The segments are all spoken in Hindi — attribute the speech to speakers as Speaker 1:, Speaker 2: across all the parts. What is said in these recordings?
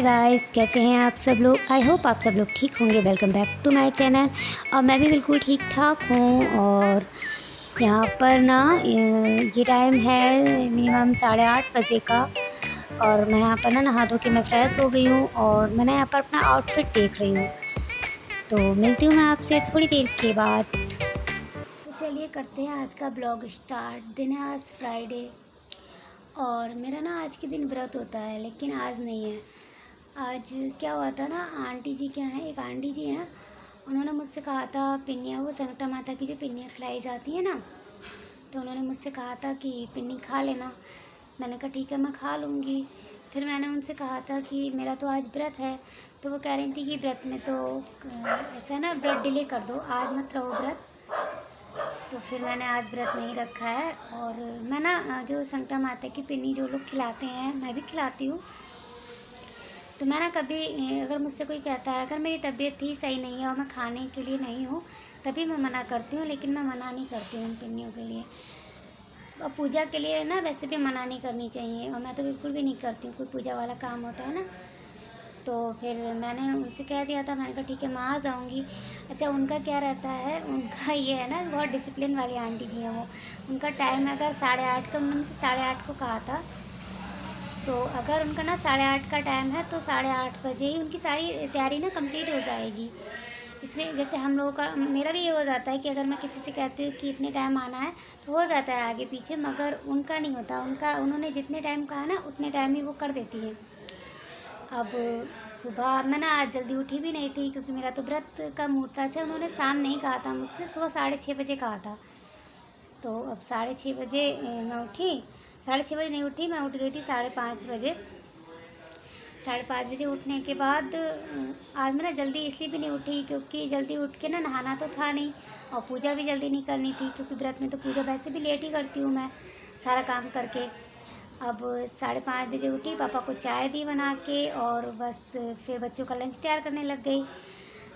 Speaker 1: हाय गाइस, कैसे हैं आप सब लोग। आई होप आप सब लोग ठीक होंगे। Welcome back to my channel. और मैं भी बिल्कुल ठीक ठाक हूँ। और यहाँ पर ना ये टाइम है मिनिमम 8:30 बजे का। और मैं यहाँ पर ना नहा धो के मैं फ़्रेश हो गई हूँ और मैं ना यहाँ पर अपना आउटफिट देख रही हूँ। तो मिलती हूँ मैं आपसे थोड़ी देर के बाद। तो चलिए करते हैं आज का ब्लॉग स्टार्ट। दिन है आज फ्राइडे और मेरा ना आज के दिन व्रत होता है, लेकिन आज नहीं है। आज क्या हुआ था ना, आंटी जी क्या हैं, एक आंटी जी हैं, उन्होंने मुझसे कहा था पिन्नियाँ, वो संकटा माता की जो पिन्नियाँ खिलाई जाती हैं ना, तो उन्होंने मुझसे कहा था कि पिन्नी खा लेना। मैंने कहा ठीक है, मैं खा लूँगी। फिर मैंने उनसे कहा था कि मेरा तो आज व्रत है, तो वो कह रही थी कि व्रत में तो ऐसा है ना, व्रत डिले कर दो, आज मत रहो व्रत। तो फिर मैंने आज व्रत नहीं रखा है। और मैं ना जो संकटा माता की पिन्नी जो लोग खिलाते हैं, मैं भी खिलाती हूँ। तो मैं ना कभी अगर मुझसे कोई कहता है, अगर मेरी तबीयत ही सही नहीं है और मैं खाने के लिए नहीं हूँ, तभी मैं मना करती हूँ, लेकिन मैं मना नहीं करती हूँ उन पिन्नियों के लिए। और पूजा के लिए ना वैसे भी मना नहीं करनी चाहिए, और मैं तो बिल्कुल भी नहीं करती हूँ, कोई पूजा वाला काम होता है ना। तो फिर मैंने उनसे कह दिया था, मैंने कहा ठीक है मैं आ जाऊँगी। अच्छा, उनका क्या रहता है, उनका ये है ना, बहुत डिसिप्लिन वाली आंटी जी हैं वो। उनका टाइम अगर 8:30 का, उन्होंने मुझसे 8:30 को कहा था, तो अगर उनका ना 8:30 का टाइम है तो 8:30 बजे ही उनकी सारी तैयारी ना कंप्लीट हो जाएगी। इसमें जैसे हम लोगों का, मेरा भी ये हो जाता है कि अगर मैं किसी से कहती हूँ कि इतने टाइम आना है तो हो जाता है आगे पीछे, मगर उनका नहीं होता। उनका, उन्होंने जितने टाइम कहा ना उतने टाइम ही वो कर देती है। अब सुबह मैं ना आज जल्दी उठी भी नहीं थी, क्योंकि मेरा तो व्रत का मुहूर्त था। अच्छा, उन्होंने शाम नहीं कहा था मुझसे, सुबह 6:30 बजे कहा था। तो अब 6:30 बजे मैं उठी, 6:30 बजे नहीं उठी, मैं उठ गई थी 5:30 बजे। 5:30 बजे उठने के बाद आज मैं ना जल्दी इसलिए भी नहीं उठी, क्योंकि जल्दी उठ के ना नहाना तो था नहीं, और पूजा भी जल्दी नहीं करनी थी, क्योंकि व्रत में तो पूजा वैसे भी लेट ही करती हूँ मैं, सारा काम करके। अब 5:30 बजे उठी, पापा को चाय दी बना के, और बस फिर बच्चों का लंच तैयार करने लग गई।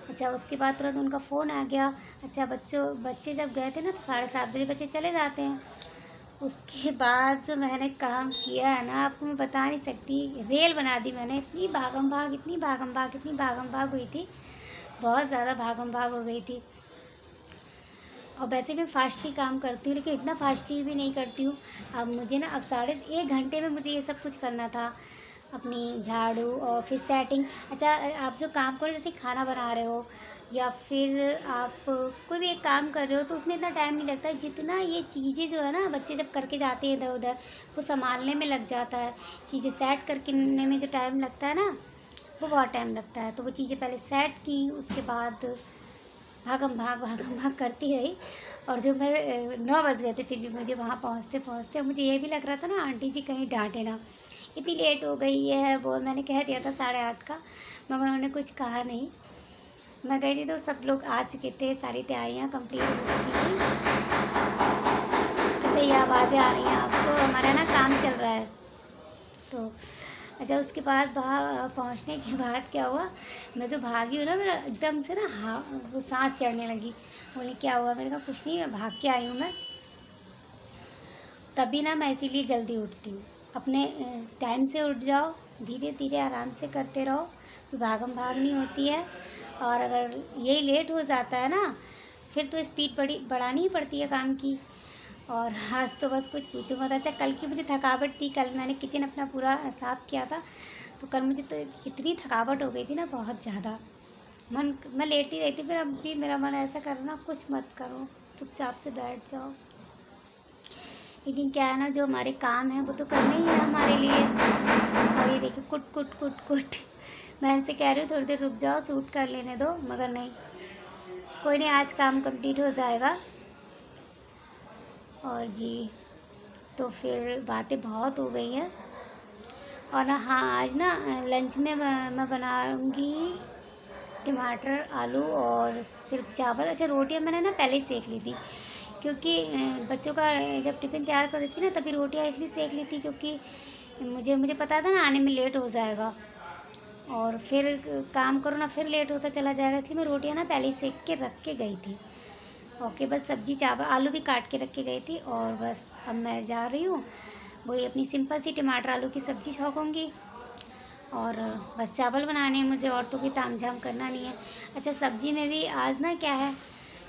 Speaker 1: अच्छा, उसके बाद तुरंत उनका फ़ोन आ गया। अच्छा, बच्चे जब गए थे ना तो 7:30 बजे बच्चे चले जाते हैं। उसके बाद जो मैंने काम किया है ना, आपको मैं बता नहीं सकती। रेल बना दी मैंने, इतनी भागम भाग, इतनी भागम भाग, इतनी भागम भाग हुई थी, बहुत ज़्यादा भागम भाग हो गई थी। और वैसे मैं फास्ट ही काम करती हूँ, लेकिन इतना फास्ट ही भी नहीं करती हूँ। अब मुझे ना, अब 1.5 घंटे में मुझे ये सब कुछ करना था, अपनी झाड़ू और फिर सेटिंग। अच्छा, आप जो काम करो, जैसे खाना बना रहे हो या फिर आप कोई भी एक काम कर रहे हो, तो उसमें इतना टाइम नहीं लगता है जितना ये चीज़ें जो है ना, बच्चे जब करके जाते हैं इधर उधर, वो संभालने में लग जाता है। चीज़ें सेट करके में जो टाइम लगता है ना, वो बहुत टाइम लगता है। तो वो चीज़ें पहले सेट की, उसके बाद भागम भाग करती रही। और जो मैं 9 बज गए थे फिर भी मुझे वहाँ पहुँचते पहुँचते, मुझे ये भी लग रहा था ना आंटी जी कहीं डांटे ना, इतनी लेट हो गई ये है वो। मैंने कह दिया था 8:30 का, मगर उन्होंने कुछ कहा नहीं। मैं गई थी तो सब लोग आ चुके थे, सारी तैयारियाँ कंप्लीट हो चुकी थी। अच्छा, ये आवाज़ें आ रही हैं आपको, हमारा ना काम चल रहा है। तो अच्छा, उसके बाद वहाँ पहुँचने के बाद क्या हुआ, मैं जो भागी हूँ ना, मेरा एकदम से ना वो सांस चढ़ने लगी। बोले क्या हुआ, मैंने कहा कुछ नहीं, मैं भाग के आई हूँ मैं। तभी ना मैं इसीलिए जल्दी उठती हूँ। अपने टाइम से उठ जाओ, धीरे धीरे आराम से करते रहो, कोई भागम भाग नहीं होती है। और अगर यही लेट हो जाता है ना, फिर तो स्पीड बढ़ानी ही पड़ती है काम की। और आज तो बस कुछ पूछो मत। अच्छा, कल की मुझे थकावट थी, कल मैंने किचन अपना पूरा साफ़ किया था, तो कल मुझे तो इतनी थकावट हो गई थी ना, बहुत ज़्यादा। मैं लेट ही रही थी, फिर अब भी मेरा मन ऐसा कर रहा ना, कुछ मत करो, चुपचाप से बैठ जाओ। लेकिन क्या है ना, जो हमारे काम हैं वो तो करने ही है हमारे लिए। और ये देखिए कुट कुट कुट कुट, मैं इनसे कह रही हूँ थोड़ी देर रुक जाओ, सूट कर लेने दो, मगर नहीं, कोई नहीं, आज काम कंप्लीट हो जाएगा। और जी, तो फिर बातें बहुत हो गई हैं। और ना, हाँ, आज ना लंच में मैं बनाऊँगी टमाटर आलू और सिर्फ चावल। अच्छा, रोटियाँ मैंने ना पहले ही सेक ली थी, क्योंकि बच्चों का जब टिफ़िन तैयार कर रही थी ना, तभी रोटियाँ इसलिए सेक ली थी, क्योंकि मुझे पता था ना आने में लेट हो जाएगा, और फिर काम करो ना, फिर लेट होता चला जाएगा, इसलिए मैं रोटियाँ ना पहले ही सेक के रख के गई थी। ओके, बस सब्ज़ी चावल आलू भी काट के रख के गई थी। और बस अब मैं जा रही हूँ, वही अपनी सिंपल सी टमाटर आलू की सब्ज़ी छौंकूँगी। और बस चावल बनाने हैं मुझे, और तो कोई तामझाम करना नहीं है। अच्छा, सब्ज़ी में भी आज ना क्या है,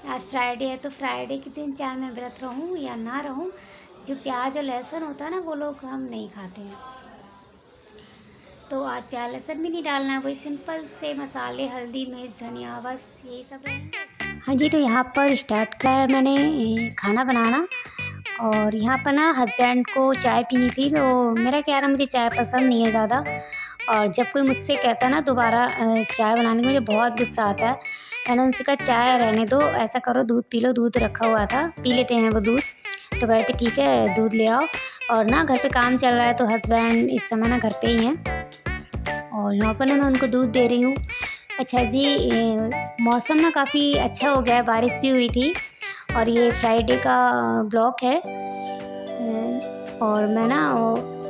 Speaker 1: आज फ्राइडे है, तो फ्राइडे के दिन चाहे मैं व्रत रहूँ या ना रहूँ, जो प्याज और लहसुन होता है ना, वो लोग हम नहीं खाते हैं। तो आज प्याज लहसुन भी नहीं डालना है, वही सिंपल से मसाले, हल्दी मिर्च धनिया, बस यही सब रहेंगे। हाँ जी, तो यहाँ पर स्टार्ट किया है मैंने खाना बनाना। और यहाँ पर ना हस्बैंड को चाय पीनी थी, तो मेरा क्या है ना, मुझे चाय पसंद नहीं है ज़्यादा। और जब कोई मुझसे कहता है ना दोबारा चाय बनाने में, मुझे बहुत गुस्सा आता है। मैंने उनसे कहा चाय रहने दो, ऐसा करो दूध पी लो, दूध रखा हुआ था, पी लेते हैं वो दूध। तो कह रहे थे ठीक है दूध ले आओ। और ना घर पे काम चल रहा है, तो हस्बैंड इस समय ना घर पे ही हैं, और यहाँ पर ना मैं उनको दूध दे रही हूँ। अच्छा जी, मौसम ना काफ़ी अच्छा हो गया है, बारिश भी हुई थी। और ये फ्राइडे का ब्लॉग है, और मैं ना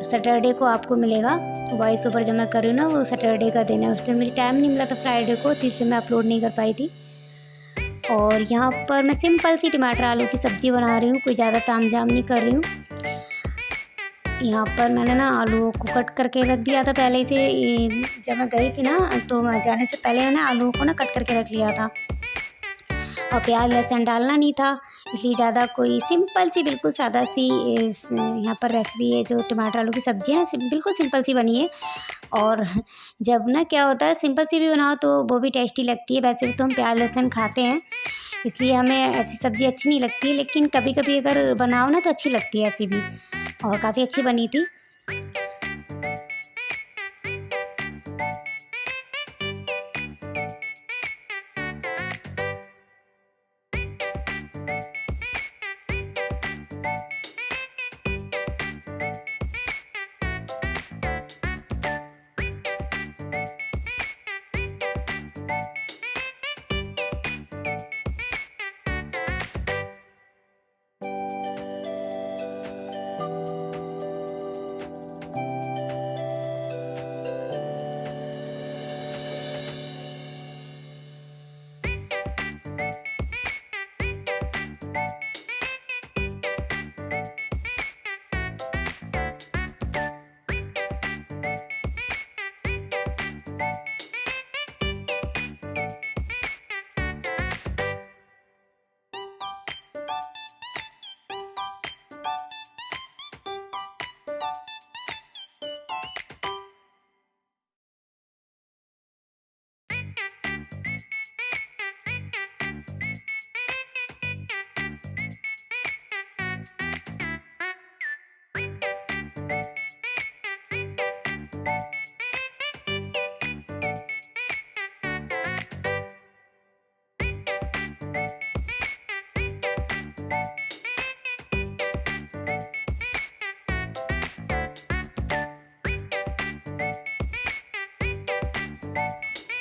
Speaker 1: सैटरडे को आपको मिलेगा। वॉइस ओवर जब मैं कर रही हूँ ना, वो सैटरडे का दिन है। उस दिन मुझे टाइम नहीं मिला था फ्राइडे को, तो इसलिए मैं अपलोड नहीं कर पाई थी। और यहाँ पर मैं सिंपल सी टमाटर आलू की सब्ज़ी बना रही हूँ, कोई ज़्यादा तामझाम नहीं कर रही हूँ। यहाँ पर मैंने ना आलूओं को कट करके रख दिया था पहले से। जब मैं गई थी ना, तो मैं जाने से पहले मैंने आलूओं को ना कट करके रख लिया था। और प्याज लहसुन डालना नहीं था, इसलिए ज़्यादा कोई सिंपल सी बिल्कुल सादा सी यहाँ पर रेसिपी है, जो टमाटर आलू की सब्ज़ी है, बिल्कुल सिंपल सी बनी है। और जब ना क्या होता है, सिंपल सी भी बनाओ तो वो भी टेस्टी लगती है। वैसे भी तो हम प्याज लहसुन खाते हैं, इसलिए हमें ऐसी सब्ज़ी अच्छी नहीं लगती है, लेकिन कभी कभी अगर बनाओ ना तो अच्छी लगती है ऐसी भी। और काफ़ी अच्छी बनी थी।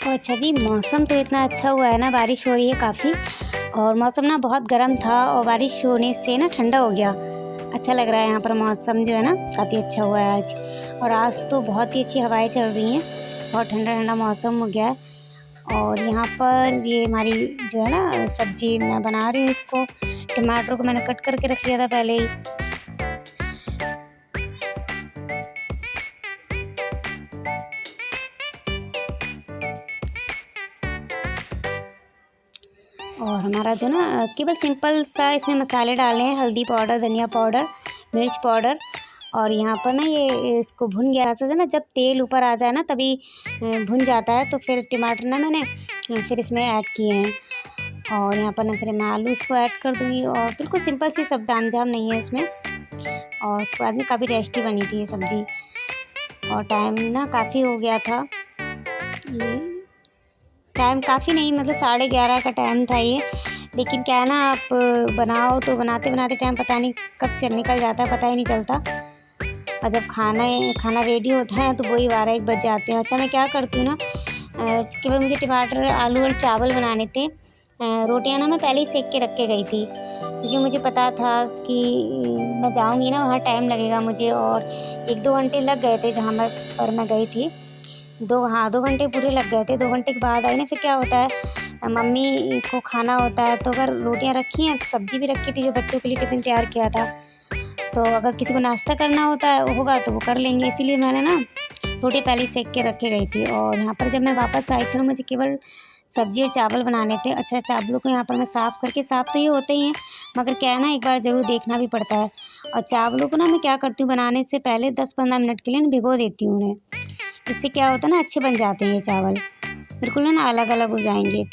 Speaker 1: अच्छा जी, मौसम तो इतना अच्छा हुआ है ना, बारिश हो रही है काफ़ी। और मौसम ना बहुत गर्म था, और बारिश होने से ना ठंडा हो गया। अच्छा लग रहा है यहाँ पर, मौसम जो है ना काफ़ी अच्छा हुआ है आज। और आज तो बहुत ही अच्छी हवाएं चल रही हैं, बहुत ठंडा ठंडा मौसम हो गया है। और यहाँ पर ये हमारी जो है ना सब्ज़ी मैं बना रही हूँ, इसको टमाटर को मैंने कट करके रख लिया था पहले ही। और हमारा जो ना केवल सिंपल सा इसमें मसाले डाले हैं, हल्दी पाउडर, धनिया पाउडर, मिर्च पाउडर। और यहाँ पर ना ये इसको भुन गया था ना, जब तेल ऊपर आ जाए ना तभी भुन जाता है। तो फिर टमाटर ना मैंने फिर इसमें ऐड किए हैं। और यहाँ पर ना फिर मैं आलू इसको ऐड कर दूँगी। और बिल्कुल सिंपल सी, सब तामझाम नहीं है इसमें। और उसके बाद में काफ़ी टेस्टी बनी थी ये सब्ज़ी। और टाइम ना काफ़ी हो गया था, ये टाइम काफ़ी नहीं, मतलब 11:30 का टाइम था ये। लेकिन क्या है ना, आप बनाओ तो बनाते बनाते टाइम पता नहीं कब निकल जाता है, पता ही नहीं चलता। और जब खाना रेडी होता है ना, तो वही 12-1 बज जाते हैं। अच्छा, मैं क्या करती हूँ ना, केवल मुझे टमाटर आलू और चावल बनाने थे। रोटियाँ ना मैं पहले ही सेक के रख के गई थी, क्योंकि मुझे पता था कि मैं जाऊँगी ना, वहाँ टाइम लगेगा मुझे। और 1-2 घंटे लग गए थे जहाँ मैं गई थी। 2 घंटे पूरे लग गए थे। 2 घंटे के बाद आई ना, फिर क्या होता है, मम्मी को खाना होता है, तो अगर रोटियां रखी हैं तो सब्ज़ी भी रखी थी, जो बच्चों के लिए टिफ़िन तैयार किया था। तो अगर किसी को नाश्ता करना होगा तो वो कर लेंगे, इसीलिए मैंने ना रोटी पहले ही सेक के रखे गई थी। और यहाँ पर जब मैं वापस आई थी ना, मुझे केवल सब्ज़ी और चावल बनाने थे। अच्छा, चावलों को यहाँ पर मैं साफ़ करके, साफ़ तो ये होते ही हैं, मगर क्या है ना, एक बार ज़रूर देखना भी पड़ता है। और चावलों को ना मैं क्या करती हूँ, बनाने से पहले 10-15 मिनट के लिए ना भिगो देती हूँ उन्हें। इससे क्या होता है ना, अच्छे बन जाते हैं ये चावल, बिल्कुल ना अलग अलग हो जाएंगे।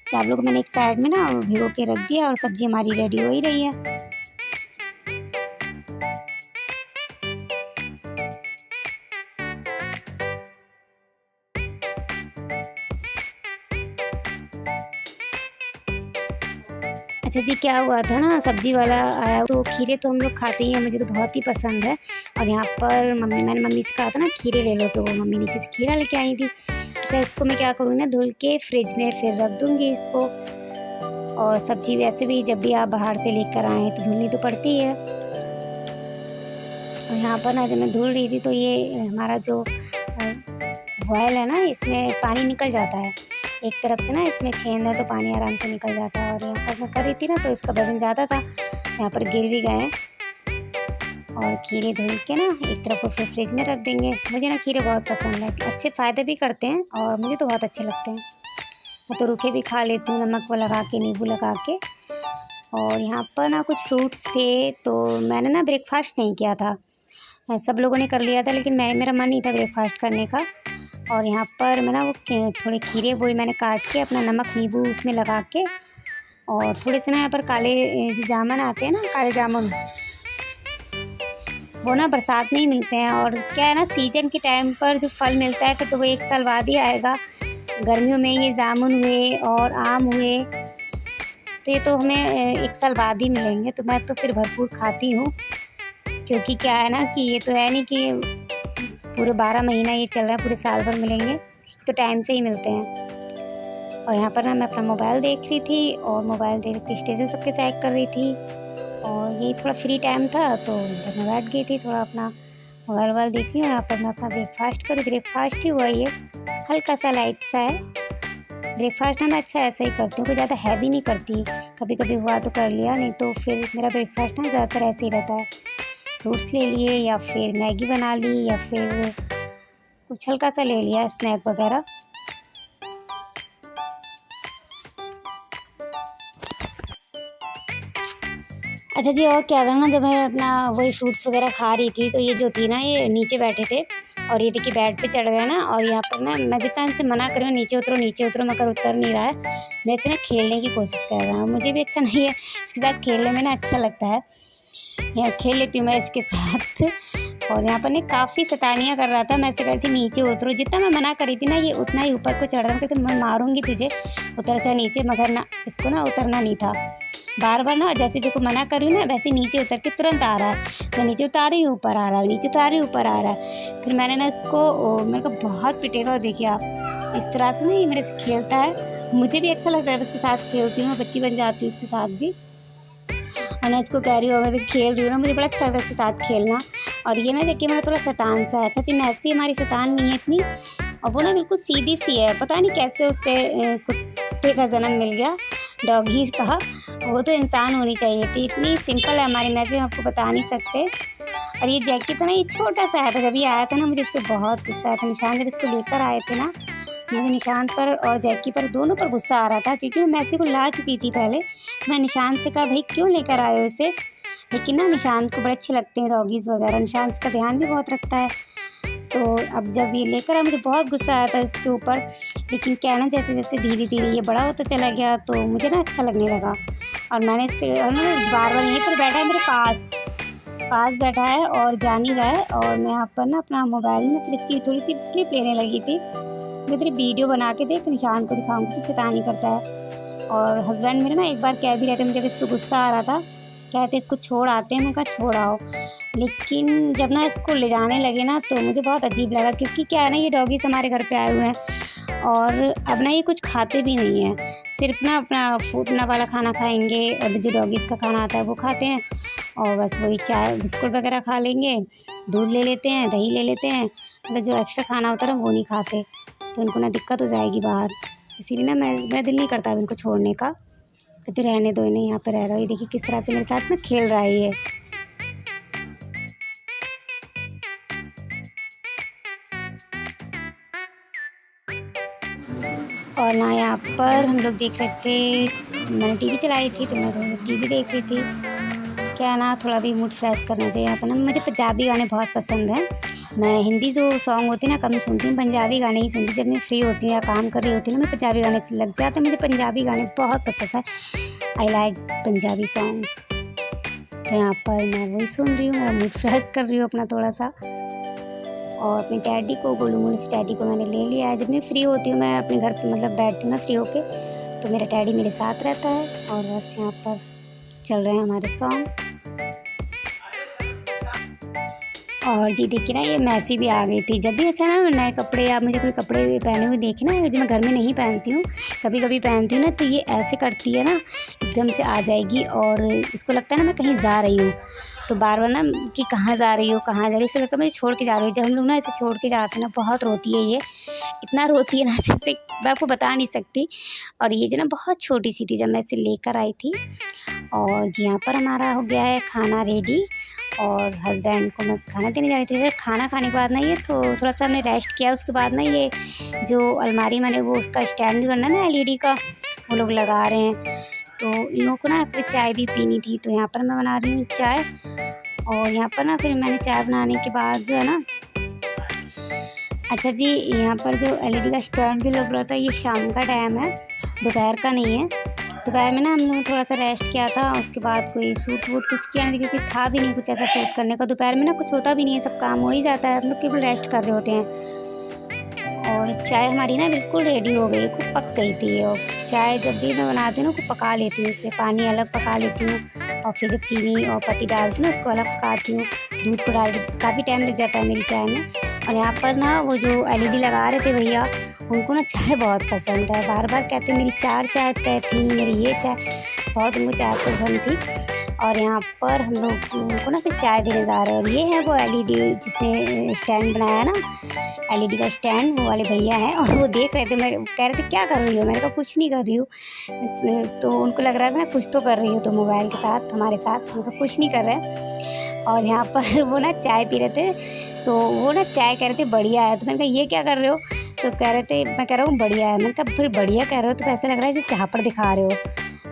Speaker 1: चावलों को मैंने एक साइड में ना भिगो के रख दिया और सब्ज़ी हमारी रेडी हो ही रही है। अच्छा जी, क्या हुआ था ना, सब्ज़ी वाला आया तो खीरे तो हम लोग खाते ही हैं, मुझे तो बहुत ही पसंद है। और यहाँ पर मैंने मम्मी से कहा था ना खीरे ले लो, तो वो मम्मी नीचे से खीरा लेके आई थी। अच्छा, इसको मैं क्या करूँगी ना, धुल के फ्रिज में फिर रख दूँगी इसको। और सब्ज़ी वैसे भी जब भी आप बाहर से लेकर आएँ तो धुलनी तो पड़ती है। और यहाँ पर ना जब मैं धुल रही थी तो ये हमारा जो बॉयल है ना, इसमें पानी निकल जाता है। एक तरफ से ना इसमें छेद है तो पानी आराम से निकल जाता है। और यहाँ पर मैं कर रही थी ना, तो इसका वज़न ज़्यादा था, यहाँ पर गिर भी गए। और खीरे धुल के ना एक तरफ को फिर फ्रिज में रख देंगे। मुझे ना खीरे बहुत पसंद है, अच्छे फ़ायदे भी करते हैं और मुझे तो बहुत अच्छे लगते हैं। मैं तो रूखे भी खा लेती हूँ, नमक लगा के, नींबू लगा के। और यहाँ पर ना कुछ फ्रूट्स थे, तो मैंने ना ब्रेकफास्ट नहीं किया था। सब लोगों ने कर लिया था, लेकिन मेरा मन नहीं था ब्रेकफास्ट करने का। और यहाँ पर मैं ना वो थोड़े खीरे वो मैंने काट के अपना नमक नींबू उसमें लगा के, और थोड़े से ना यहाँ पर काले जो जामुन आते हैं ना, काले जामुन, वो ना बरसात में ही मिलते हैं। और क्या है ना, सीजन के टाइम पर जो फल मिलता है फिर तो वो एक साल बाद ही आएगा। गर्मियों में ये जामुन हुए और आम हुए, तो ये तो हमें एक साल बाद ही मिलेंगे। तो मैं तो फिर भरपूर खाती हूँ, क्योंकि क्या है ना कि ये तो है नहीं कि पूरे 12 महीना ये चल रहा है, पूरे साल भर मिलेंगे, तो टाइम से ही मिलते हैं। और यहाँ पर ना मैं अपना मोबाइल देख रही थी, और मोबाइल देख के स्टेटस सबके चेक कर रही थी। और यही थोड़ा फ्री टाइम था तो मैं बैठ गई थी, थोड़ा अपना मोबाइल देख रही हूँ। यहाँ पर मैं अपना ब्रेकफास्ट करूँ, ब्रेकफास्ट ही हुआ ये, हल्का सा लाइट सा है ब्रेकफास्ट। ना मैं अच्छा ऐसा ही करती हूँ, कोई ज़्यादा हैवी नहीं करती। कभी कभी हुआ तो कर लिया, नहीं तो फिर मेरा ब्रेकफास्ट ना ज़्यादातर ऐसे ही रहता है। फ्रूट्स ले लिए, या फिर मैगी बना ली, या फिर कुछ हल्का सा ले लिया स्नैक वगैरह। अच्छा जी, और क्या था ना, जब मैं अपना वही फ्रूट्स वगैरह खा रही थी, तो ये जो थी ना, ये नीचे बैठे थे और ये देखिए बेड पे चढ़ गए ना। और यहाँ पर ना मैं जितना इनसे मना कर रही हूँ नीचे उतरो, मगर उतर नहीं रहा है। मेरे से ना खेलने की कोशिश कर रहा है, मुझे भी अच्छा नहीं है इसके साथ खेलने में, ना अच्छा लगता है, यहाँ खेल लेती हूँ मैं इसके साथ। और यहाँ पर ना काफ़ी शैतानियाँ कर रहा था, मैं ऐसे करती नीचे उतरो, जितना मैं मना करी थी ना ये उतना ही ऊपर को चढ़ रहा था, तो मैं मारूंगी तुझे, उतर जा नीचे। मगर ना इसको ना उतरना नहीं था, बार बार ना जैसे देखो मना कर रही हूँ ना, वैसे नीचे उतर के तुरंत आ रहा है। मैं नीचे उतार रही हूँ, ऊपर आ रहा है, नीचे उतार रही हूँ, ऊपर आ रहा है। फिर मैंने ना इसको, मेरे को बहुत पिटेगा। और देखिए आप, इस तरह से ना ये मेरे से खेलता है, मुझे भी अच्छा लगता है उसके साथ खेलती हूँ, बच्ची बन जाती हूँ उसके साथ भी। और मैं इसको कह रही हूँ, मैं खेल रही हूँ ना, मुझे बड़ा अच्छा लगता है इसके साथ खेलना। और ये ना देखिए मेरा थोड़ा शैतान सा है। अच्छा जी, मैसी हमारी शैतान नहीं है इतनी, और वो ना बिल्कुल सीधी सी है, पता नहीं कैसे उससे कुत्ते का जन्म मिल गया, डॉगी का। वो तो इंसान होनी चाहिए थी, इतनी सिंपल है हमारी मैसी, हम आपको बता नहीं सकते। और ये जैकी था ना, ये छोटा सा आया था, जब ये आया था ना मुझे इस पर बहुत गुस्सा आया था। निशान जब इसको लेकर आए थे ना, मुझे निशान पर और जैकी पर दोनों पर गुस्सा आ रहा था, क्योंकि मैं मैसी को ला चुकी थी पहले। मैं निशान से कहा भाई क्यों लेकर आए हो इसे, लेकिन ना निशान को बड़े अच्छे लगते हैं डॉगीज़ वगैरह, निशान इसका ध्यान भी बहुत रखता है। तो अब जब ये लेकर आया, मुझे बहुत गुस्सा आया था इसके ऊपर। लेकिन क्या है ना, जैसे जैसे धीरे धीरे ये बड़ा होता चला गया, तो मुझे ना अच्छा लगने लगा। और मैंने इससे बार बार यहीं पर बैठा है, मेरे पास बैठा है और जान ही रहा है। और मैं यहाँ पर ना अपना मोबाइल में फिर इसकी थोड़ी सी क्लिप लेने लगी थी, मैं तेरी वीडियो बना के देख, निशान को दिखाऊंगी तो शैतानी करता है। और हस्बैंड मेरे ना एक बार कह भी रहे थे मुझे, इस पर गुस्सा आ रहा था, कहते इसको छोड़ आते हैं, मैं कहा छोड़ आओ। लेकिन जब ना इसको ले जाने लगे ना, तो मुझे बहुत अजीब लगा, क्योंकि क्या है ना, ये डॉगीज़ हमारे घर पे आए हुए हैं और अब ना ये कुछ खाते भी नहीं हैं, सिर्फ ना अपना फूटना वाला खाना खाएंगे, और जो डॉगीज़ का खाना आता है वो खाते हैं, और बस वही चाय बिस्कुट वगैरह खा लेंगे, दूध ले लेते हैं, दही ले लेते हैं, मतलब जो एक्स्ट्रा खाना होता है ना वो नहीं खाते। तो उनको ना दिक्कत हो जाएगी बाहर, इसीलिए ना मैं दिल नहीं करता इनको छोड़ने का, कहते रहने दो इन्हें, यहाँ पे रह रहा है। ये देखिए किस तरह से मेरे साथ ना खेल रहा है ये। और ना यहाँ पर हम लोग देख रहे थे, मैंने टीवी चलाई थी तो मैं तो टीवी देख रही थी। क्या ना थोड़ा भी मूड फ्रेश करना चाहिए। यहाँ पर ना मुझे पंजाबी गाने बहुत पसंद हैं। मैं हिंदी जो सॉन्ग होते हैं ना कम सुनती हूँ, पंजाबी गाने ही सुनती हूँ। जब मैं फ्री होती हूँ या काम कर रही होती हूँ ना, मैं पंजाबी गाने लग जाते हैं। मुझे पंजाबी गाने बहुत पसंद है। I like Punjabi song. तो यहाँ पर मैं वही सुन रही हूँ, मेरा मूड फ्रेश कर रही हूँ अपना थोड़ा सा। और अपनी डैडी को, गोलू मोलू से डैडी को मैंने ले लिया है। जब मैं फ्री होती हूँ, मैं अपने घर पर मतलब बैठती हूँ ना फ्री होके, तो मेरा डैडी मेरे साथ रहता है। और बस यहाँ पर चल रहे हैं हमारे सॉन्ग। और जी देखिए ना, ये मैसी भी आ गई थी। जब भी अच्छा ना नए कपड़े या मुझे कोई कपड़े पहने हुए देखे ना, जो मैं घर में नहीं पहनती हूँ, कभी कभी पहनती हूँ ना, तो ये ऐसे करती है ना, एकदम से आ जाएगी। और इसको लगता है ना मैं कहीं जा रही हूँ, तो बार बार ना कि कहाँ जा रही हो, कहाँ जा रही हो, इससे लगता है मुझे छोड़ के जा रही हूँ। जब हम लोग ना ऐसे छोड़ के जाते हैं ना, बहुत रोती है ये, इतना रोती है ना जैसे मैं आपको बता नहीं सकती। और ये जो ना बहुत छोटी सी थी जब मैं इसे लेकर आई थी। और जी यहाँ पर हमारा हो गया है खाना रेडी, और हस्बैंड को मैं खाना देने जा रही थी। जैसे खाना खाने के बाद ना ये तो थोड़ा सा हमने रेस्ट किया। उसके बाद ना ये जो अलमारी मैंने वो उसका स्टैंड भी बनना ना एलईडी का, वो लोग लगा रहे हैं। तो इन लोगों को ना फिर चाय भी पीनी थी, तो यहाँ पर मैं बना रही हूँ चाय। और यहाँ पर ना फिर मैंने चाय बनाने के बाद जो है ना, अच्छा जी यहाँ पर जो एलईडी का स्टैंड भी लग रहा था, ये शाम का टाइम है, दोपहर का नहीं है। दोपहर में ना हम लोग थोड़ा सा रेस्ट किया था, उसके बाद कोई सूट वूट कुछ किया नहीं, क्योंकि था भी नहीं कुछ ऐसा सूट करने का। दोपहर में ना कुछ होता भी नहीं है, सब काम हो ही जाता है, हम लोग केवल रेस्ट कर रहे होते हैं। और चाय हमारी ना बिल्कुल रेडी हो गई, खूब पक गई थी। और चाय जब भी मैं बनाती हूँ ना, खूब पका लेती हूँ, इससे पानी अलग पका लेती हूँ, और फिर जब चीनी और पत्ती डालती हूँ ना, उसको अलग पकाती हूँ। दूध को डाल के काफ़ी टाइम लग जाता है मेरी चाय में। और यहाँ पर ना वो जो एलईडी लगा रहे थे भैया, उनको ना चाय बहुत पसंद है। बार बार कहते मेरी 4 चाय तय थी, मेरी ये चाय, बहुत उनको चाय पसंद थी। और यहाँ पर हम लोग उनको ना फिर चाय देने जा रहे हैं। और ये है वो एलईडी जिसने स्टैंड बनाया ना, एलईडी का स्टैंड, वो वाले भैया हैं। और वो देख रहे थे, मैं कह रहे थे क्या कर रही हो, मैंने कहा कुछ नहीं कर रही हूँ। तो उनको लग रहा था ना कुछ तो कर रही हूँ, तो मोबाइल के साथ हमारे साथ, उनको कुछ नहीं कर रहे हैं। और यहाँ पर वो ना चाय पी रहे थे, तो वो ना चाय कह रहे थे बढ़िया है। तो मैंने कहा ये क्या कर रहे हो, तो कह रहे थे, मैं कह रहा हूँ बढ़िया है। मैंने कहा फिर बढ़िया कह रहे हो तो ऐसा लग रहा है जैसे झापड़ दिखा रहे हो।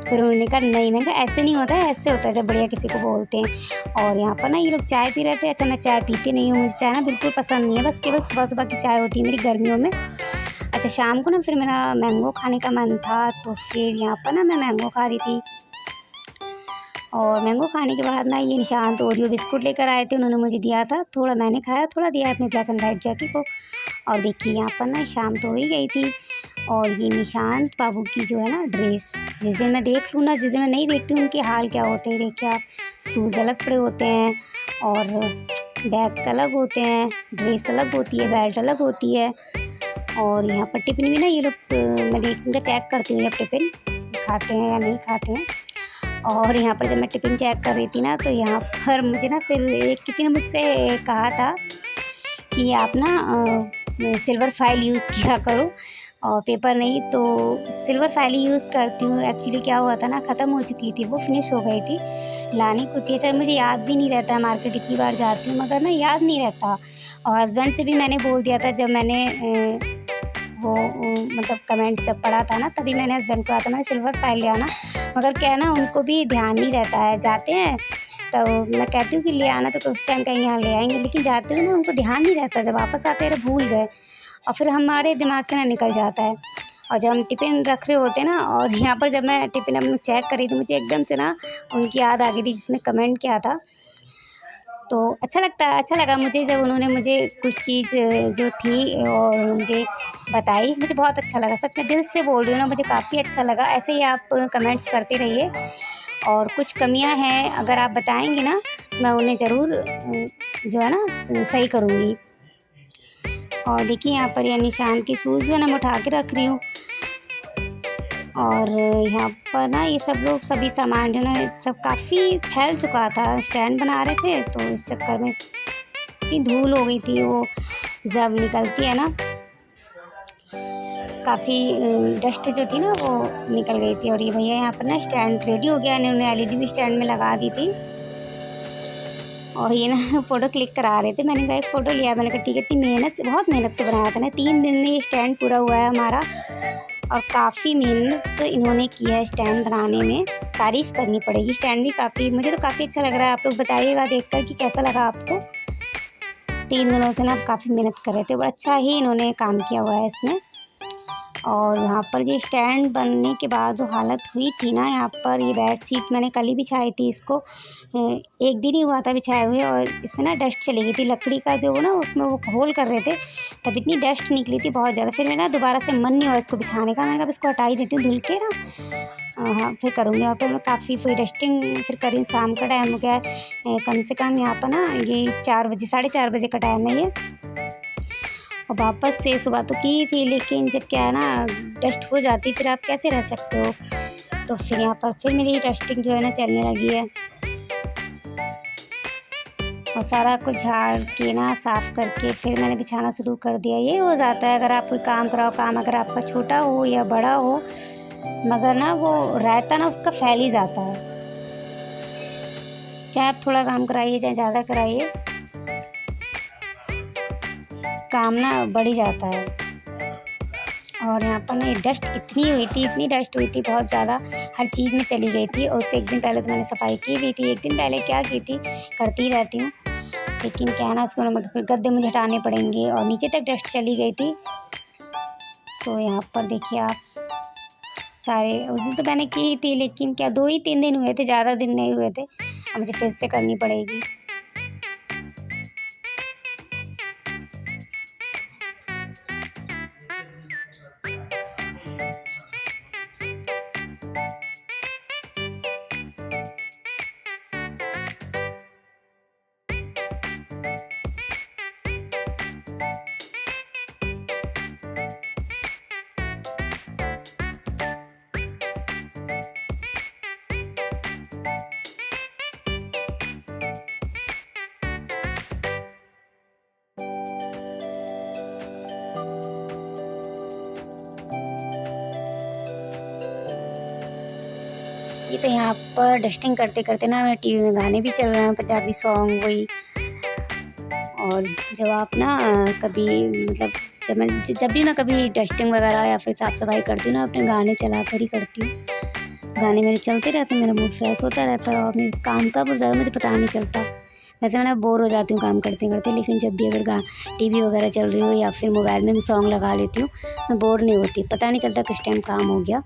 Speaker 1: फिर उन्होंने कहा नहीं। मैंने कहा ऐसे नहीं होता है, ऐसे होता है जब बढ़िया किसी को बोलते हैं। और यहाँ पर ना ये लोग चाय पी रहे थे। अच्छा मैं चाय पीती नहीं हूँ, मुझे चाय ना बिल्कुल पसंद नहीं है, बस केवल सुबह सुबह की चाय होती है मेरी गर्मियों में। अच्छा शाम को ना फिर मेरा मैंगो खाने का मन था, तो फिर यहाँ पर ना मैं मैंगो खा रही थी। और मैंगो खाने के बाद ना ये निशांत ओरियो बिस्कुट लेकर आए थे, उन्होंने मुझे दिया था, थोड़ा मैंने खाया, थोड़ा दिया अपने ब्लैक एंड वाइट जैकी को। और देखिए यहाँ पर ना शाम तो हो ही गई थी। और ये निशांत बाबू की जो है ना ड्रेस, जिस दिन मैं देख लूँ ना, जिस दिन मैं नहीं देखती हूँ उनके हाल क्या होते हैं। देखिए आप, शूज़ अलग पड़े होते हैं, और बैग्स अलग होते हैं, ड्रेस अलग होती है, बेल्ट अलग होती है। और यहाँ पर टिफ़िन भी ना ये लोग, मैं उनका चेक करती हूँ जब टिफ़िन खाते हैं या नहीं खाते हैं। और यहाँ पर जब मैं टिफ़िन चेक कर रही थी ना, तो यहाँ पर मुझे ना फिर किसी ने मुझसे कहा था कि आप ना सिल्वर फाइल यूज़ किया करो और पेपर नहीं। तो सिल्वर फाइल ही यूज़ करती हूँ। एक्चुअली क्या हुआ था ना, ख़त्म हो चुकी थी, वो फिनिश हो गई थी, लानी को थी। अच्छा मुझे याद भी नहीं रहता, मार्केट इतनी बार जाती हूँ मगर ना याद नहीं रहता। और हस्बैंड से भी मैंने बोल दिया था, जब मैंने वो मतलब कमेंट जब पढ़ा था ना, तभी मैंने हस्बैंड को कहा था मैंने सिल्वर फाइल ले आना। मगर क्या है ना, उनको भी ध्यान नहीं रहता है, जाते हैं तो मैं कहती हूँ कि ले आना, तो उस टाइम कहीं यहाँ ले आएंगे, लेकिन जाते हुए ना उनको ध्यान नहीं रहता, जब वापस आते हैं भूल गए, और फिर हमारे दिमाग से ना निकल जाता है। और जब हम टिफ़िन रख रहे होते हैं ना, और यहाँ पर जब मैं टिफ़िन अपना चेक करी तो मुझे एकदम से ना उनकी याद आ गई थी जिसने कमेंट किया था। तो अच्छा लगा मुझे जब उन्होंने मुझे कुछ चीज़ जो थी और मुझे बताई, मुझे बहुत अच्छा लगा, सच में दिल से बोल रही हूँ ना, मुझे काफ़ी अच्छा लगा। ऐसे ही आप कमेंट्स करते रहिए, और कुछ कमियां हैं अगर आप बताएंगे ना, मैं उन्हें ज़रूर जो है ना सही करूँगी। और देखिए यहाँ पर ये निशान की शूज़ जो है ना मैं उठा के रख रही हूँ। और यहाँ पर ना ये सब लोग सभी सामान जो है सब काफ़ी फैल चुका था, स्टैंड बना रहे थे, तो इस चक्कर में इतनी धूल हो गई थी, वो जब निकलती है ना काफ़ी डस्ट जो थी ना वो निकल गई थी। और ये भैया यहाँ पर ना स्टैंड रेडी हो गया, इन्होंने एलईडी भी स्टैंड में लगा दी थी। और ये ना फ़ोटो क्लिक करा रहे थे, मैंने कहा एक फ़ोटो लिया, मैंने कहा ठीक है, इतनी मेहनत से, बहुत मेहनत से बनाया था ना, 3 दिन में ये स्टैंड पूरा हुआ है हमारा। और काफ़ी मेहनत इन्होंने की है स्टैंड बनाने में, तारीफ़ करनी पड़ेगी। स्टैंड भी काफ़ी, मुझे तो काफ़ी अच्छा लग रहा है। आप लोग बताइएगा देखकर कि कैसा लगा आपको। 3 दिनों से ना काफ़ी मेहनत कर रहे थे, बड़ा अच्छा ही इन्होंने काम किया हुआ है इसमें। और यहाँ पर ये स्टैंड बनने के बाद जो हालत हुई थी ना, यहाँ पर ये बेड शीट मैंने कल ही बिछाई थी इसको, 1 दिन ही हुआ था बिछाए हुए, और इसमें ना डस्ट चली गई थी। लकड़ी का जो ना उसमें वो होल कर रहे थे, तब इतनी डस्ट निकली थी बहुत ज़्यादा। फिर मेरा दोबारा से मन नहीं हुआ इसको बिछाने का। मैंने कहा इसको हटा ही देती हूँ धुल के ना, हाँ फिर करूँगी। और फिर मैं काफ़ी फिर डस्टिंग फिर करी। शाम का टाइम हो गया, कम से कम यहाँ पर ना ये 4 बजे, 4:30 बजे का टाइम है ये। और वापस से सुबह तो की थी, लेकिन जब क्या है ना डस्ट हो जाती फिर आप कैसे रह सकते हो। तो फिर यहाँ पर फिर मेरी डस्टिंग जो है ना चलने लगी है, और सारा कुछ झाड़ के ना साफ़ करके फिर मैंने बिछाना शुरू कर दिया। ये हो जाता है अगर आप कोई काम कराओ, काम अगर आपका छोटा हो या बड़ा हो, मगर ना वो रहता ना उसका फैल ही जाता है। चाहे आप थोड़ा काम कराइए चाहे ज़्यादा कराइए, काम ना बढ़ ही जाता है। और यहाँ पर ना ये डस्ट इतनी हुई थी, इतनी डस्ट हुई थी बहुत ज़्यादा, हर चीज़ में चली गई थी। और उससे 1 दिन पहले तो मैंने सफाई की भी थी। 1 दिन पहले क्या की थी, करती ही रहती हूँ, लेकिन क्या है ना उसको ना फिर गद्दे मुझे हटाने पड़ेंगे, और नीचे तक डस्ट चली गई थी। तो यहाँ पर देखिए आप सारे, उस दिन तो मैंने की ही थी, लेकिन क्या 2 ही 3 दिन हुए थे, ज़्यादा दिन नहीं हुए थे। अब मुझे फिर से करनी पड़ेगी। ये तो यहाँ पर डस्टिंग करते करते ना मेरे टीवी में गाने भी चल रहे हैं, पंजाबी सॉन्ग वही। और जब आप ना कभी मतलब जब भी मैं कभी डस्टिंग वगैरह या फिर साफ़ सफाई करती हूँ ना, अपने गाने चला कर ही करती हूँ। गाने मेरे चलते रहते हैं, मेरा मूड फ्रेश होता रहता है, और मेरे काम का बहुत ज़्यादा मुझे पता नहीं चलता। वैसे मैं बोर हो जाती हूँ काम करते करते, लेकिन जब भी अगर टीवी वगैरह चल रही हो या फिर मोबाइल में भी सॉन्ग लगा लेती हूँ, मैं बोर नहीं होती, पता नहीं चलता किस टाइम काम हो गया।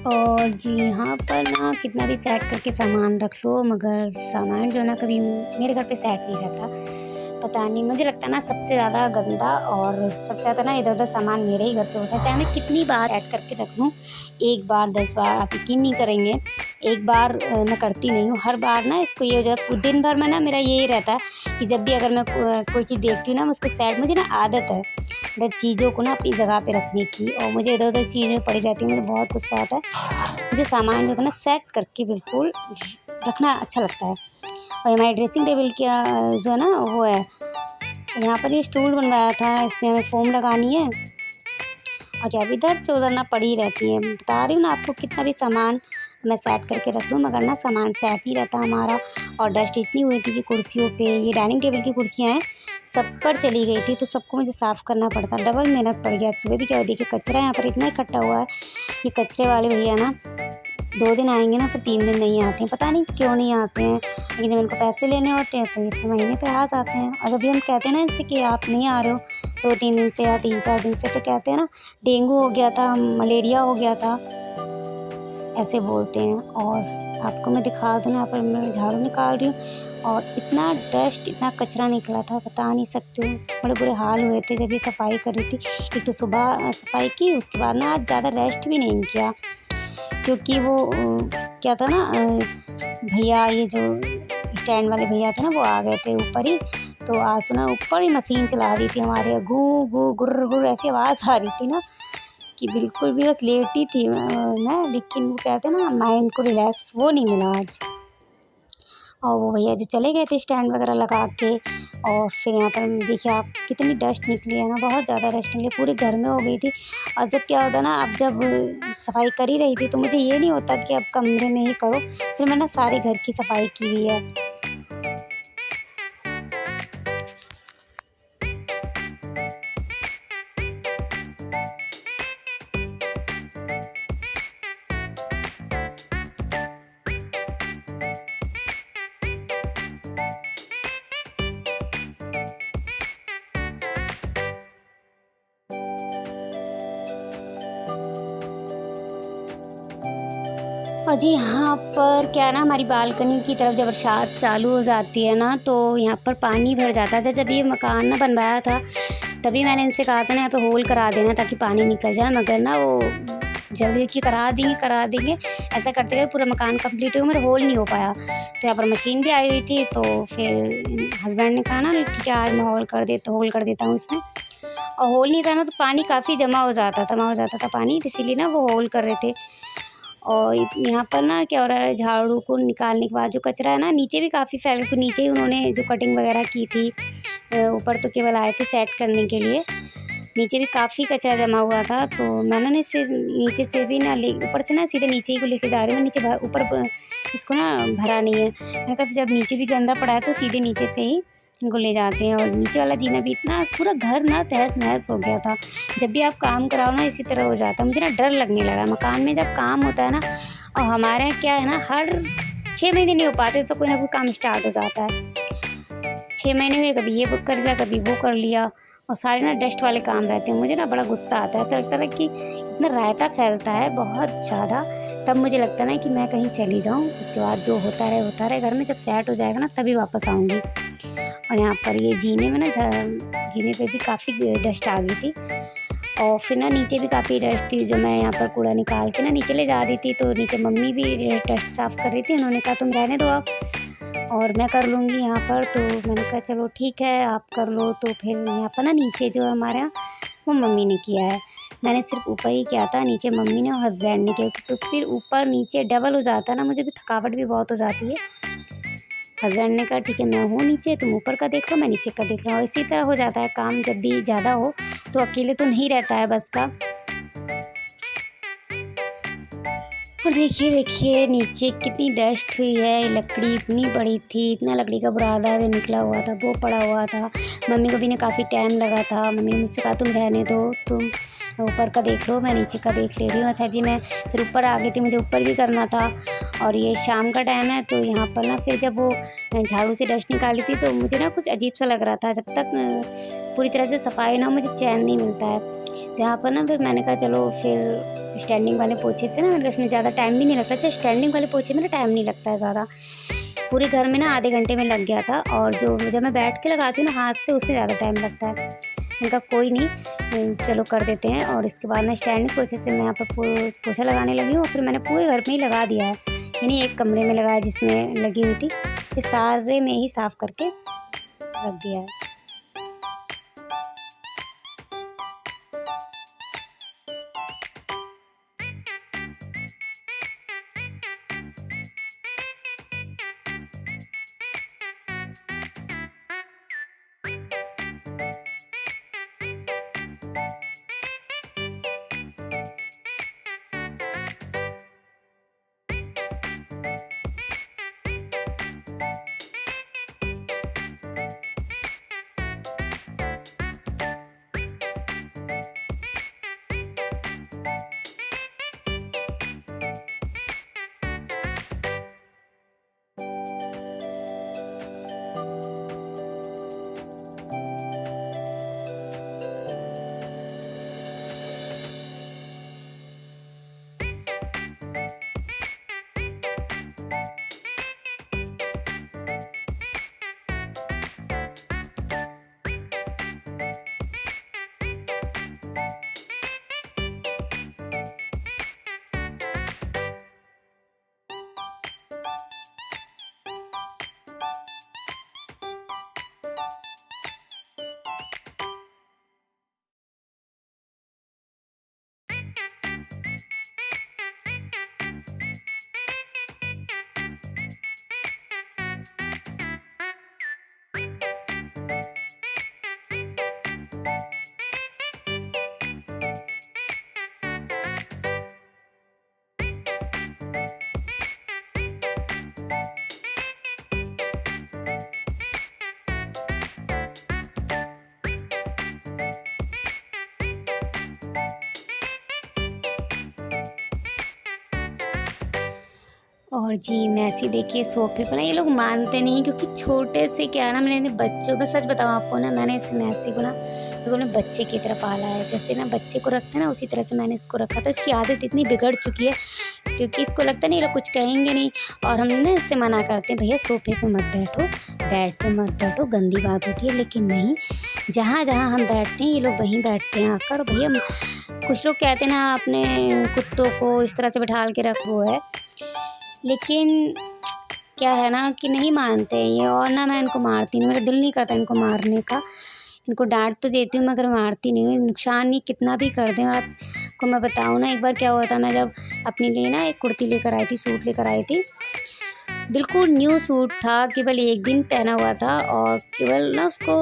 Speaker 1: और जी यहाँ पर ना कितना भी सेट करके सामान रख लो, मगर सामान जो है ना कभी मेरे घर पे सेट नहीं रहता। पता नहीं, मुझे लगता है ना सबसे ज़्यादा गंदा और सबसे ज़्यादा ना इधर उधर सामान मेरे ही घर पे होता है। चाहे मैं कितनी बार ऐड करके रख लूँ, 1 बार 10 बार, आप यकीन नहीं करेंगे, एक बार मैं करती नहीं हूँ, हर बार ना इसको ये हो जाता है। दिन भर में ना मेरा यही रहता है कि जब भी अगर मैं कोई चीज़ देखती हूँ ना, मैं उसको सेट, मुझे ना आदत है मतलब चीज़ों को ना अपनी जगह पे रखने की, और मुझे इधर उधर चीज़ें पड़ी रहती हैं, मुझे बहुत गुस्सा आता है। मुझे सामान जो होता है ना सेट करके बिल्कुल रखना अच्छा लगता है। और हमारी ड्रेसिंग टेबल का जो है ना वो है, यहाँ पर ये स्टूल बनवाया था, इसमें हमें फोम लगानी है और क्या इधर से उधर ना पड़ी रहती है। बता रही हूँ ना आपको, कितना भी सामान मैं सेट करके रख लूँ मगर ना सामान सेट नहीं रहता हमारा। और डस्ट इतनी हुई थी कि कुर्सियों पे, ये डाइनिंग टेबल की कुर्सियाँ हैं, सब पर चली गई थी, तो सबको मुझे साफ़ करना पड़ता, डबल मेहनत पड़ गया। सुबह भी क्या देखिए कचरा यहाँ पर इतना इकट्ठा हुआ है। ये कचरे वाले भैया ना 2 दिन आएंगे ना, फिर 3 दिन नहीं आते हैं, पता नहीं क्यों नहीं आते हैं। लेकिन जब इनको पैसे लेने होते हैं तो इतने महीने पे आ जाते हैं। और जब भी हम कहते हैं ना इनसे कि आप नहीं आ रहे हो 2-3 दिन से या 3-4 दिन से, तो कहते हैं ना डेंगू हो गया था, मलेरिया हो गया था, ऐसे बोलते हैं। और आपको मैं दिखा दूँ ना, यहाँ पर मैं झाड़ू निकाल रही हूँ और इतना डस्ट, इतना कचरा निकला था, बता नहीं सकती हूँ। बड़े बुरे हाल हुए थे जब ये सफाई कर रही थी। एक तो सुबह सफाई की, उसके बाद ना आज ज़्यादा रेस्ट भी नहीं किया, क्योंकि वो क्या था ना, भैया ये जो स्टैंड वाले भैया थे ना, वो आ गए थे ऊपर ही। तो आज तो ना ऊपर ही मशीन चला दी थी हमारे, गू गू गुर्र गुर्र ऐसी आवाज़ आ रही थी ना कि बिल्कुल भी बस लेटी थी मैं। लेकिन वो कहते हैं ना माइंड को रिलैक्स, वो नहीं मिला आज। और वो भैया जो चले गए थे स्टैंड वगैरह लगा के, और फिर यहाँ पर देखिए आप कितनी डस्ट निकली है ना, बहुत ज़्यादा डस्ट निकली, पूरे घर में हो गई थी। और जब क्या होता ना, अब जब सफाई कर ही रही थी तो मुझे ये नहीं होता कि अब कमरे में ही करो, फिर मैंने सारे घर की सफाई की हुई है। और जी यहाँ पर क्या है ना, हमारी बालकनी की तरफ जब बरसात चालू हो जाती है ना, तो यहाँ पर पानी भर जाता था। जब ये मकान ना बनवाया था तभी मैंने इनसे कहा था ना यहाँ पे होल करा देना ताकि पानी निकल जाए, मगर ना वो जल्दी कि करा देंगे ऐसा करते हुए पूरा मकान कंप्लीट हो, मेरा होल नहीं हो पाया। तो यहाँ पर मशीन भी आई हुई थी, तो फिर हस्बैंड ने कहा ना ठीक है आज मैं होल कर देता हूँ इसमें। और होल नहीं था ना तो पानी काफ़ी जमा हो जाता था पानी, तो इसीलिए ना वो होल कर रहे थे। और यहाँ पर ना क्या हो रहा है, झाड़ू को निकालने के बाद जो कचरा है ना नीचे भी काफ़ी फैल, तो नीचे ही उन्होंने जो कटिंग वगैरह की थी, ऊपर तो केवल आए थे सेट करने के लिए, नीचे भी काफ़ी कचरा जमा हुआ था। तो मैंने ना इसे नीचे से भी ना ले, ऊपर से ना सीधे नीचे ही को लेके जा रही हूँ, नीचे ऊपर इसको ना भरा नहीं है। मैंने कहा जब नीचे भी गंदा पड़ा है तो सीधे नीचे से ही इनको ले जाते हैं। और नीचे वाला जीना भी इतना, पूरा घर ना तहस नहस हो गया था। जब भी आप काम कराओ ना इसी तरह हो जाता है, मुझे ना डर लगने लगा। मकान में जब काम होता है ना, और हमारे यहाँ क्या है ना, हर 6 महीने नहीं हो पाते तो कोई ना कोई काम स्टार्ट हो जाता है। 6 महीने में कभी ये कर लिया, कभी वो कर लिया, और सारे ना डस्ट वाले काम रहते हैं। मुझे ना बड़ा गुस्सा आता है, ऐसा लगता है कि इतना रायता फैलता है बहुत ज़्यादा। तब मुझे लगता है ना कि मैं कहीं चली जाऊँ, उसके बाद जो होता रहे घर में, जब सेट हो जाएगा ना तभी वापस आऊँगी। और यहाँ पर ये जीने में ना, जीने पे भी काफ़ी डस्ट आ गई थी, और फिर ना नीचे भी काफ़ी डस्ट थी। जो मैं यहाँ पर कूड़ा निकाल के ना नीचे ले जा रही थी, तो नीचे मम्मी भी डस्ट साफ़ कर रही थी। उन्होंने कहा तुम रहने दो आप, और मैं कर लूँगी यहाँ पर। तो मैंने कहा चलो ठीक है आप कर लो। तो फिर यहाँ पर ना नीचे जो हमारे यहाँ, वो मम्मी ने किया है, मैंने सिर्फ ऊपर ही किया था, नीचे मम्मी ने और हस्बैंड ने किया। तो फिर ऊपर नीचे डबल हो जाता है ना, मुझे भी थकावट भी बहुत हो जाती है। हस्बैंड ने कहा ठीक है मैं हूँ नीचे, तुम ऊपर का देख लो, मैं नीचे का देख रहा हूँ। इसी तरह हो जाता है काम, जब भी ज़्यादा हो तो अकेले तो नहीं रहता है बस का। और देखिए नीचे कितनी डस्ट हुई है, लकड़ी इतनी बड़ी थी, इतना लकड़ी का बुरादा जो निकला हुआ था वो पड़ा हुआ था। मम्मी को भी ने काफ़ी टाइम लगा था, मम्मी ने मुझसे कहा तुम रहने दो, तुम ऊपर का देख लो, मैं नीचे का देख ले रही हूँ। अच्छा जी, मैं फिर ऊपर आ गई थी, मुझे ऊपर भी करना था। और ये शाम का टाइम है, तो यहाँ पर ना फिर जब वो झाड़ू से डस्ट निकाली थी तो मुझे ना कुछ अजीब सा लग रहा था। जब तक पूरी तरह से सफाई ना, मुझे चैन नहीं मिलता है। तो यहाँ पर ना फिर मैंने कहा चलो फिर स्टैंडिंग वाले पोछे से ना, इसमें ज़्यादा टाइम भी नहीं लगता। अच्छा, स्टैंडिंग वाले पोछे में ना टाइम नहीं लगता है ज़्यादा, पूरे घर में ना आधे घंटे में लग गया था। और जो जब मैं बैठ के लगाती हूँ ना हाथ से, उसमें ज़्यादा टाइम लगता है। मैंने कहा कोई नहीं चलो कर देते हैं। और इसके बाद ना स्टैंडिंग पोछे से मैं यहाँ पर पोछा लगाने लगी हूँ, और फिर मैंने पूरे घर में ही लगा दिया है। इन्हीं एक कमरे में लगाया जिसमें लगी हुई थी। ये सारे में ही साफ़ करके रख दिया है। और जी मैसी देखिए सोफ़े पर ना ये लोग मानते नहीं, क्योंकि छोटे से क्या है ना, मैंने बच्चों में सच बताऊँ आपको ना, मैंने इस मैसी को ना बिल्कुल अपने बच्चे की तरह पाला है। जैसे ना बच्चे को रखते हैं ना, उसी तरह से मैंने इसको रखा। तो इसकी आदत इतनी बिगड़ चुकी है क्योंकि इसको लगता नहीं ये लोग कुछ कहेंगे नहीं, और हम ना इससे मना करते हैं भैया सोफ़े पे मत बैठो, बेड पे मत बैठो, गंदी बात होती है। लेकिन नहीं, जहाँ जहाँ हम बैठते हैं ये लोग वहीं बैठते हैं आकर। भैया कुछ लोग कहते हैं ना अपने कुत्तों को इस तरह से बैठाल के रखो है, लेकिन क्या है ना कि नहीं मानते हैं ये। और ना मैं इनको मारती नहीं, मेरा दिल नहीं करता इनको मारने का। इनको डांट तो देती हूँ मगर मारती नहीं हूँ, नुकसान नहीं कितना भी कर दें। और आपको मैं बताऊँ ना, एक बार क्या हुआ था, मैं जब अपने लिए ना एक कुर्ती लेकर आई थी, सूट लेकर आई थी, बिल्कुल न्यू सूट था, केवल एक दिन पहना हुआ था, और केवल ना उसको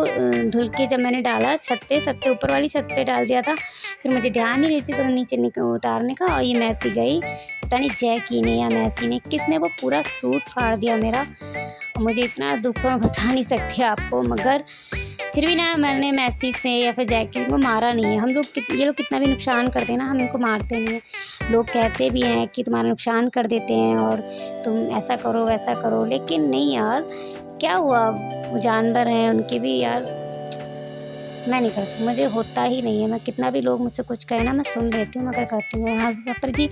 Speaker 1: धुल के जब मैंने डाला छत पे, सबसे ऊपर वाली छत पे डाल दिया था, फिर मुझे ध्यान नहीं रहती तो नीचे उतारने का, और ये मैसी गई, पता नहीं जैकी ने या मैसी ने किसने वो पूरा सूट फाड़ दिया मेरा। मुझे इतना दुख मैं बता नहीं सकती आपको, मगर फिर भी ना मैंने मैसी से या फिर जैकी को मारा नहीं है। हम लोग ये लोग कितना भी नुकसान करते हैं ना, हम इनको मारते नहीं हैं। लोग कहते भी हैं कि तुम्हारा नुकसान कर देते हैं और तुम ऐसा करो वैसा करो, लेकिन नहीं यार, क्या हुआ, वो जानवर हैं, उनके भी यार मैं नहीं करती, मुझे होता ही नहीं है। मैं कितना भी लोग मुझसे कुछ कहे ना, मैं सुन लेती हूँ मगर करती हूँ। पर जी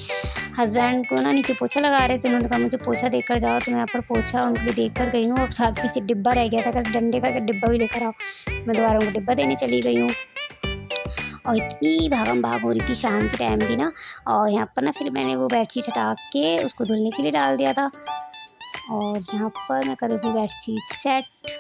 Speaker 1: हस्बैंड को ना नीचे पोछा लगा रहे थे, उन्होंने कहा मुझे पोछा देकर जाओ, तो मैं यहाँ पर पोछा उनके लिए देख कर गई हूँ। और साथ पीछे डिब्बा रह गया था, अगर डंडे का डिब्बा भी लेकर आओ, मैं दोबारा उनको डिब्बा देने चली गई हूँ। और इतनी भागम भाग हो रही थी शाम के टाइम भी ना, और यहाँ पर ना फिर मैंने वो बेडशीट हटा के उसको धुलने के लिए डाल दिया था, और यहाँ पर मैं कर रही थी बेडशीट सेट।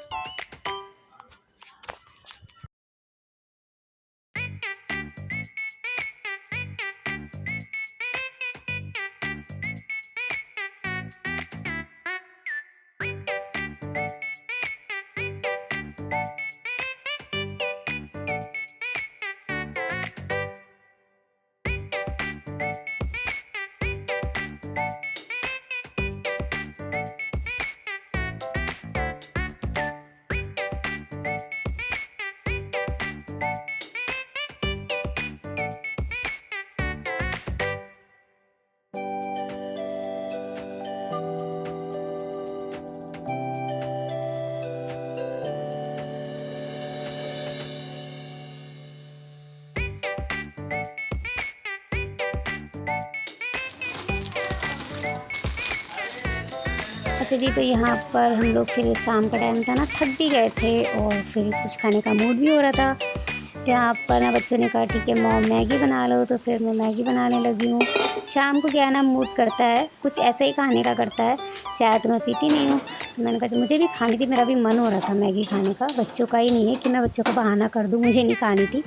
Speaker 1: अच्छा जी, तो यहाँ पर हम लोग फिर शाम का टाइम था ना, थक भी गए थे और फिर कुछ खाने का मूड भी हो रहा था। तो यहाँ पर ना बच्चों ने कहा ठीक है मॉम मैगी बना लो, तो फिर मैं मैगी बनाने लगी हूँ। शाम को क्या है ना मूड करता है कुछ ऐसा ही खाने का करता है। चाय तो मैं पीती नहीं हूँ, तो मैंने कहा मुझे भी खानी थी, मेरा भी मन हो रहा था मैगी खाने का। बच्चों का ही नहीं है कि मैं बच्चों को बहाना कर दूँ, मुझे नहीं खानी थी,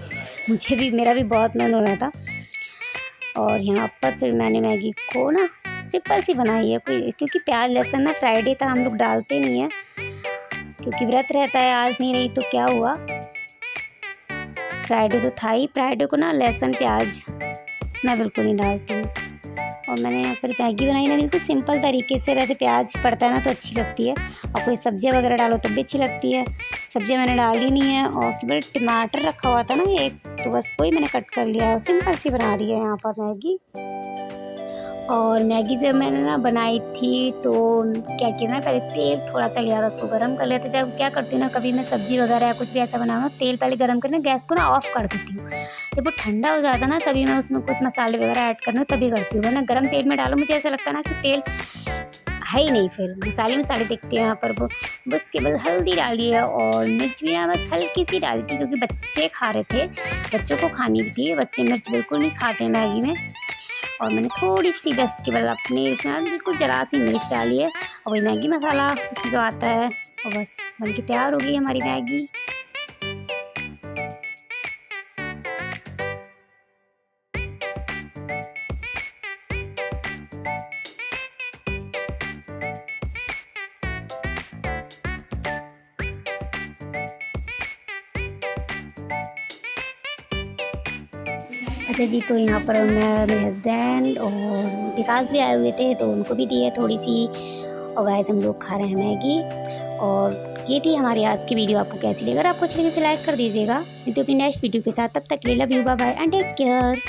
Speaker 1: मुझे भी मेरा भी बहुत मन हो रहा था। और यहाँ पर फिर मैंने मैगी को ना सिंपल सी बनाई है, कोई क्योंकि प्याज लहसुन ना फ्राइडे था हम लोग डालते नहीं हैं, क्योंकि व्रत रहता है। आज नहीं रही तो क्या हुआ, फ्राइडे तो था ही, फ्राइडे को ना लहसुन प्याज मैं बिल्कुल नहीं डालती हूँ। और मैंने यहाँ पर मैगी बनाई ना बिल्कुल सिंपल तरीके से। वैसे प्याज पड़ता है ना तो अच्छी लगती है, और कोई सब्जियाँ वगैरह डालो तब भी अच्छी लगती है। सब्जियाँ मैंने डाली नहीं है, और केवल टमाटर रखा हुआ था ना एक, तो बस वही मैंने कट कर लिया और सिंपल सी बना रही है यहाँ पर मैगी। और मैगी जब मैंने ना बनाई थी तो क्या किया ना, पहले तेल थोड़ा सा लिया था, उसको गर्म कर लिया था। जब क्या करती हूँ ना, कभी मैं सब्ज़ी वगैरह या कुछ भी ऐसा बनाऊँ ना, तेल पहले गर्म करना, गैस को ना ऑफ़ कर देती हूँ। जब वो ठंडा हो जाता ना तभी मैं उसमें कुछ मसाले वगैरह ऐड करना तभी करती हूँ, वरना गर्म तेल में डालो मुझे ऐसा लगता है ना कि तेल है ही नहीं, फिर मसाले दिखते हैं यहाँ पर। वो बस केवल हल्दी डाली है और मिर्च भी ना बस हल्की सी डाली थी, क्योंकि बच्चे खा रहे थे, बच्चों को खानी भी थी। बच्चे मिर्च बिल्कुल नहीं खाते मैगी में। और मैंने थोड़ी सी बस केवल अपने बिल्कुल जरा सी मिर्च डाली है, और वही मैगी मसाला उसमें जो आता है, और बस बन के तैयार हो गई हमारी मैगी। अच्छा जी, तो यहाँ पर मैं, मेरे हस्बैंड और विकास भी आए हुए थे, तो उनको भी दी है थोड़ी सी। और गाइस हम लोग खा रहे हैं मैगी। और ये थी हमारी आज की वीडियो। आपको कैसी लगी? अगर आपको अच्छी लगी तो लाइक कर दीजिएगा। मिलते हैं अपनी नेक्स्ट वीडियो के साथ, तब तक के लिए love you, bye bye and take care.